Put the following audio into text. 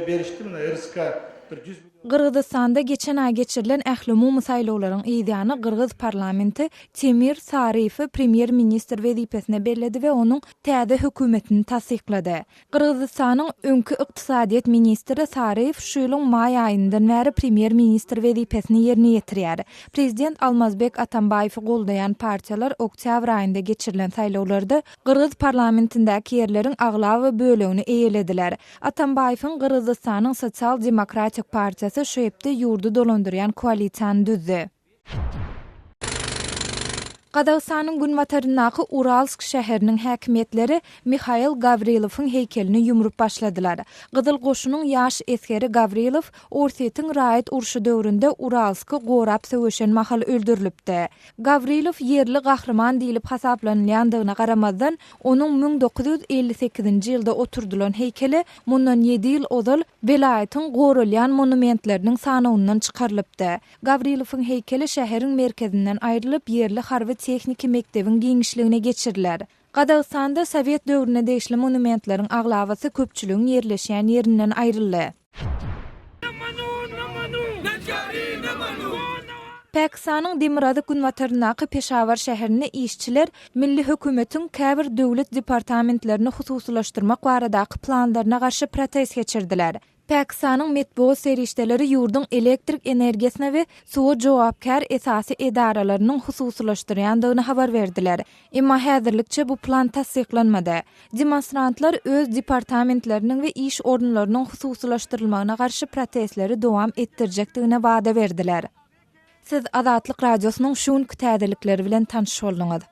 berişdi mi? Irska bir 100 Qırgızstanda geçen ay geçirilen ähli-umumy saýlawlaryň ýygyny Qırgız parlamenti Temir Sariýewi premier ministr wezipesine bellädi we onuň täze hökümetini tasdiklady. Qırgızstanyň öňkü ykdysadyýet ministri Sariýew şu ýylyň may aýyndan bäri premier ministr wezipesini ýerine ýetirýär. Prezident Almazbek Atambaýewy goldaýan partiýalar oktýabr aýynda geçirilen saýlawlarda Qırgız parlamentindäki ýerleriň aglawy bölegini eýelediler. Atambaýewiň Qırgızstanyň Sosial Demokratik Partiýasy şu ýepde ýurdu dolandyrýan koalisiýany düzdi. Qazaqstanyň Günbataryndaky Uralsk şäheriniň häkimetleri Mikhail Gavrilowyň heykelini ýumrup başladylar. Gyzyl goşunyň ýaş eskeri Gavrilov Orsetň raýat urşy döwründe Uralsky gorap söwüşen mahal öldürilipdi. Gavrilov ýerli gahrman diýilip hasaplanýandygyna garamazdan onuň 1958-nji ýylda oturdulan heykeli mundan 7 ýyl ozal welaýatyň gorulýan monumentleriniň sanawyndan çykarylypdy. Gavrilowyň heykeli şäheriň merkezinden aýrylyp ýerli harby texniki mektebiň giňişligine geçiriler. Qazaqstanda Sowet döwrüne degişli monumentleriň aglawaty köpçüligiň ýerleşýän ýerinden aýryldy. Pakistanyň Demirazak Günbataryndaky Peşawar şäherine işçiler milli hökümetiň käbir döwlet departamentlerini hususlaşdyrmak baradaky planlaryna garşy protest geçirdiler. Pakistanyň metbuat serişdeleri ýurduň elektrik energiýasyna we suwa jogapkar esasy edaralarynyň hususlaşdyrýandygyny habar berdiler. Emma häzirlikçe bu plan tasdiklanmady. Demonstrantlar öz departamentleriniň we iş ornlarynyň hususlaşdyrylmagyna garşy protestleri dowam etdirjekdigine wada berdiler. Siz Azatlyk radiosynyň şuň täzelikleri bilen tanış boldunuz.